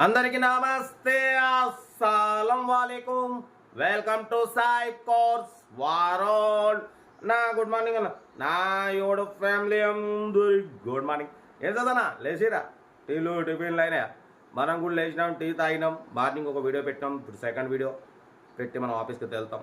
అందరికీ నమస్తే, అస్సలం వాలేకుం. Welcome to Sai course world. నా గుడ్ మార్నింగ్ అన్న, నా యోడు ఫ్యామిలీ అందరి గుడ్ మార్నింగ్. ఏం చదవనా లేచిరా, టీలు టిఫిన్లు అయినా. మనం కూడా లేచినాం, టీ తాగినాం, మార్నింగ్ ఒక వీడియో పెట్టినాం. ఇప్పుడు సెకండ్ వీడియో పెట్టి మనం ఆఫీస్కి వెళ్తాం.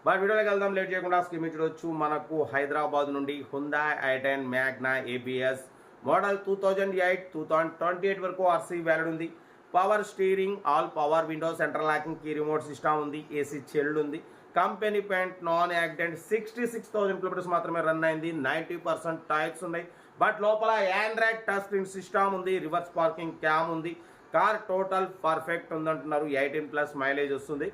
మన వీడియోలోకి వెళ్దాం లేట్ చేయకుండా. స్కీమ్ ఇచ్చవచ్చు. మనకు హైదరాబాద్ నుండి హుందాయ్ i10 మ్యాగ్నా ABS మోడల్ 2008 2028 వరకు ఆర్సీ వ్యాలిడ్ ఉంది. Power steering, all power window, central locking key remote system ఉంది. ఏసీ చెల్డ్ ఉంది. Company paint, non accident. 66,000 kilometres మాత్రమే రన్ అయింది. 90% టైర్స్ ఉన్నాయి. బట్ లోపల ఆండ్రాయిడ్ టచ్ స్క్రీన్ సిస్టమ్ ఉంది. రివర్స్ పార్కింగ్ క్యామ్ ఉంది. కార్ టోటల్ పర్ఫెక్ట్ ఉందంటున్నారు. 18+ మైలేజ్ వస్తుంది.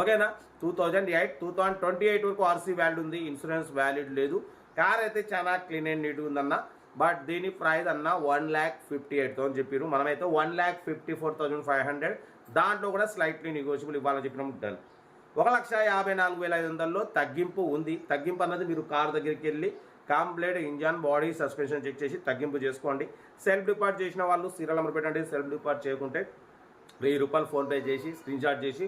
ఓకేనా. 2008 2028 వరకు ఆర్సీ వ్యాలిడ్ ఉంది. ఇన్సూరెన్స్ వ్యాలిడ్ లేదు. కార్ అయితే చాలా క్లీన్ అండ్ నీట్గా ఉందన్న. బట్ దీని ప్రైస్ అన్న 1,58,000 చెప్పారు. మనమైతే 1,54,500. దాంట్లో కూడా స్లైట్లీ నెగోషియబుల్ ఇవ్వాలని చెప్పినాం. డన్. 1,54,500లో తగ్గింపు ఉంది. తగ్గింపు అన్నది మీరు కార్ దగ్గరికి వెళ్ళి complete engine, body, suspension check చేసి తగ్గింపు చేసుకోండి. సెల్ఫ్ డిపార్ట్ చేసిన వాళ్ళు సీరియల్ నెంబర్ పెట్టండి. సెల్ఫ్ డిపార్ట్ చేయకుంటే ₹1000 ఫోన్పే చేసి స్క్రీన్ షాట్ చేసి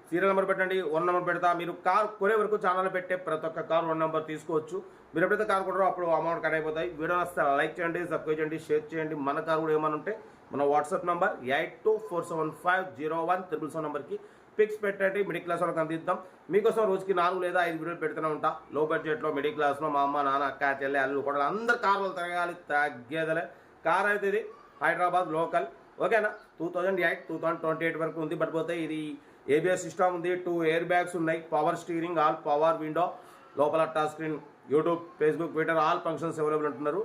సీరియల్ నెంబర్ పెట్టండి. 1 నెంబర్ పెడతా. మీరు కార్ కొనే వరకు ఛానల్ పెట్టే ప్రతి ఒక్క కార్ 1 నెంబర్ తీసుకోవచ్చు. మీరు ఎప్పుడైతే కార్ కొనరో అప్పుడు అమౌంట్ కట్ అయిపోతాయి. వీడియో వస్తే లైక్ చేయండి, సబ్స్క్రైబ్ చేయండి, షేర్ చేయండి. మన కార్ కూడా ఏమైనా ఉంటే మన వాట్సాప్ నెంబర్ 8247501777 నెంబర్కి పిక్స్ పెట్టండి. మిడిల్ క్లాస్ వాళ్ళకి అందిద్దాం. మీకోసం రోజుకి 4 లేదా 5 వీడియోలు పెడుతూనే ఉంటా. లో బడ్జెట్లో మిడిల్ క్లాస్లో మా అమ్మ, నాన్న, అక్క, చెల్లె, అల్లు కూడా అందరు కార్లు తిరగాలి, తగ్గేదలే. కార్ అయితే ఇది హైదరాబాద్ లోకల్. ఓకేనా. 2008 2028 వరకు ఉంది. బట్ పోతే ఇది ABS సిస్టమ్ ఉంది. 2 ఎయిర్ బ్యాగ్స్ ఉన్నాయి. Power steering, all power window, లోపల touch screen, YouTube, Facebook, Twitter all functions available అంటున్నారు.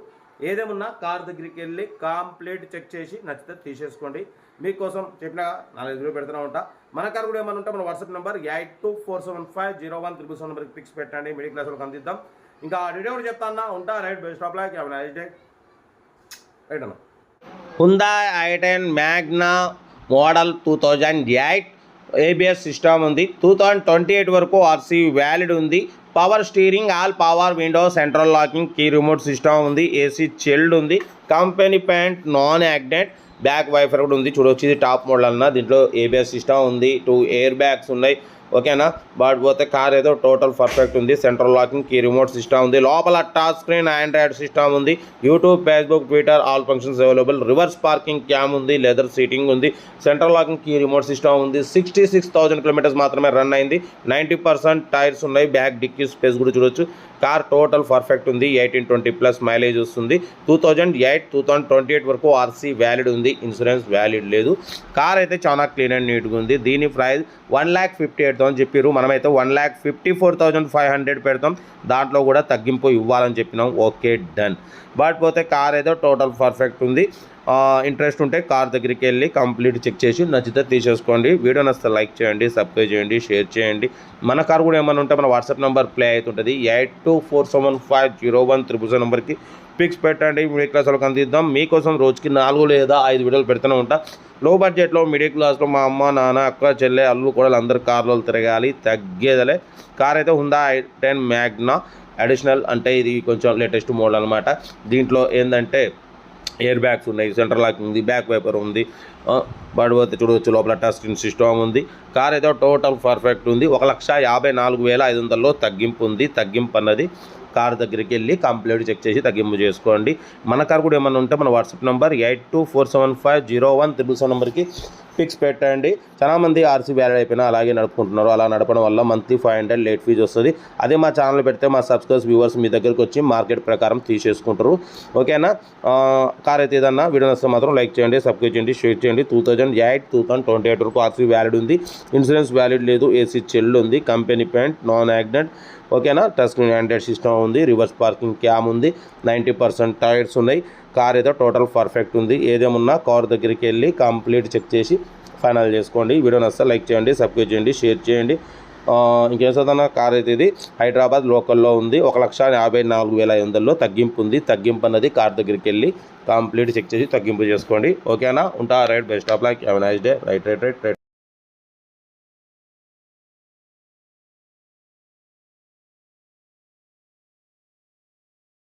ఏదేమున్నా కార్ దగ్గరికి వెళ్ళి కంప్లీట్ చెక్ చేసి నచ్చితే తీసేసుకోండి. మీకోసం చెప్పిన 4 వీడియో పెడుతూనే ఉంటా. మన కార్ కూడా ఏమైనా ఉంటే మన వాట్సాప్ నెంబర్ 8247501777 నెంబర్కి పిక్స్ పెట్టండి. మిడిల్ క్లాస్ వాళ్ళకి అందిద్దాం. ఇంకా వీడియో కూడా చెప్తా అన్న. ఉంటా. Right. Best of luck. Right అన్న. Hyundai i10 Magna model 2008 ABS system ఉంది. 2028 వరకు ఆర్సీ వ్యాలిడ్ ఉంది. Power steering, all power window, central locking key remote system ఉంది. ఏసీ చెల్డ్ ఉంది. Company paint, non accident. Back wiper కూడా ఉంది. చూడవచ్చు, ఇది టాప్ మోడల్ అన్న. దీంట్లో ABS సిస్టమ్ ఉంది. 2 ఎయిర్ బ్యాగ్స్ ఉన్నాయి. ఓకేనా. బట్ పోతే కార్ ఏదో టోటల్ పర్ఫెక్ట్ ఉంది. Central locking key remote system ఉంది. లోపల టచ్ స్క్రీన్, ఆండ్రాయిడ్ సిస్టమ్ ఉంది. YouTube, Facebook, Twitter all functions available. Reverse parking cam ఉంది. లెదర్ సీటింగ్ ఉంది. Central locking key remote system ఉంది. 66,000 కిలోమీటర్స్ మాత్రమే రన్ అయింది. 90% టైర్స్ ఉన్నాయి. బ్యాక్ డిక్కీ స్పేస్ కూడా చూడొచ్చు. కార్ టోటల్ పర్ఫెక్ట్ ఉంది. 18-20+ మైలేజ్ వస్తుంది. 2008 2028 వరకు ఆర్సీ వ్యాలిడ్ ఉంది. ఇన్సూరెన్స్ వ్యాలిడ్ లేదు. కార్ అయితే చాలా క్లీన్ అండ్ నీట్గా ఉంది. దీని ప్రైస్ 1,58,000 చెప్పారు. మనమైతే 1,54,500 పెడతాం. దాంట్లో కూడా తగ్గింపు ఇవ్వాలని చెప్పినాం. Okay, done. బట్ పోతే కార్ ఏదో టోటల్ పర్ఫెక్ట్ ఉంది. ఇంట్రెస్ట్ ఉంటే కార్ దగ్గరికి వెళ్ళి కంప్లీట్ చెక్ చేసి నచ్చితే తీసేసుకోండి. వీడియో నచ్చితే లైక్ చేయండి, సబ్స్క్రైబ్ చేయండి, షేర్ చేయండి. మన కార్ కూడా ఏమైనా ఉంటే మన వాట్సాప్ నెంబర్ ప్లే అవుతుంటుంది. 8247501777 నెంబర్కి పిక్స్ పెట్టండి. మిడిల్ క్లాస్ వాళ్ళకి అందిద్దాం. మీకోసం రోజుకి 4 లేదా 5 వీడియోలు పెడుతూనే ఉంటా. లో బడ్జెట్లో మిడిల్ క్లాస్లో మా అమ్మ, నాన్న, అక్క, చెల్లె, అల్లు కూడా అందరు కార్లో తిరగాలి, తగ్గేదలే. కార్ అయితే హుందాయ్ i10 మ్యాగ్నా అడిషనల్, అంటే ఇది కొంచెం లేటెస్ట్ మోడల్ అనమాట. దీంట్లో ఏంటంటే ఎయిర్ బ్యాగ్స్ ఉన్నాయి. సెంట్రల్ లాకింగ్ ఉంది. బ్యాక్ వైపర్ ఉంది. పడిపోతే చూడవచ్చు, లోపల టచ్ స్క్రీన్ సిస్టమ్ ఉంది. కార్ ఏదో టోటల్ పర్ఫెక్ట్ ఉంది. 1,54,500లో తగ్గింపు ఉంది. తగ్గింపు అన్నది కార్ దగ్గరికి వెళ్ళి కంప్లీట్ చెక్ చేసి తగ్గింపు చేసుకోండి. మన కార్ కూడా ఏమైనా ఉంటే మన వాట్సాప్ నెంబర్ 8247501777 నెంబర్కి పిక్స్ పెట్టండి. చాలామంది ఆర్సీ వ్యాలిడ్ అయిపోయినా అలాగే నడుపుకుంటున్నారు. అలా నడపడం వల్ల మంత్లీ 500 లేట్ ఫీజు వస్తుంది. అదే మా ఛానల్ పెడితే మా సబ్స్క్రైబర్స్, వ్యూవర్స్ మీ దగ్గరికి వచ్చి మార్కెట్ ప్రకారం తీసేసుకుంటారు. ఓకేనా. కార్ అయితే ఏదన్నా వీడియో నచ్చితే మాత్రం లైక్ చేయండి, సబ్స్క్రైబ్ చేయండి, షేర్ చేయండి. 2008 2028 వరకు ఆర్సీ వ్యాలిడ్ ఉంది. ఇన్సూరెన్స్ వ్యాలిడ్ లేదు. ఏసీ చెల్డ్ ఉంది. Company paint, non accident. ఓకేనా. టచ్ స్క్రీన్, ఆండ్రాయిడ్ సిస్టమ్ ఉంది. రివర్స్ పార్కింగ్ క్యామ్ ఉంది. 90% టైర్స్ ఉన్నాయి. కార్ ఏదో టోటల్ పర్ఫెక్ట్ ఉంది. ఏదేమున్నా కార్ దగ్గరికి వెళ్ళి కంప్లీట్ చెక్ చేసి ఫైనల్ చేసుకోండి. వీడియో నచ్చితే లైక్ చేయండి, సబ్స్క్రైబ్ చేయండి, షేర్ చేయండి. ఇంకేం చదవన్నా. కార్ అయితే ఇది హైదరాబాద్ లోకల్లో ఉంది. 1,54,500లో తగ్గింపు ఉంది. తగ్గింపు అన్నది కార్ దగ్గరికి వెళ్ళి కంప్లీట్ చెక్ చేసి తగ్గింపు చేసుకోండి. ఓకేనా. ఉంటా. Right. Best of luck. Have a nice day. Right.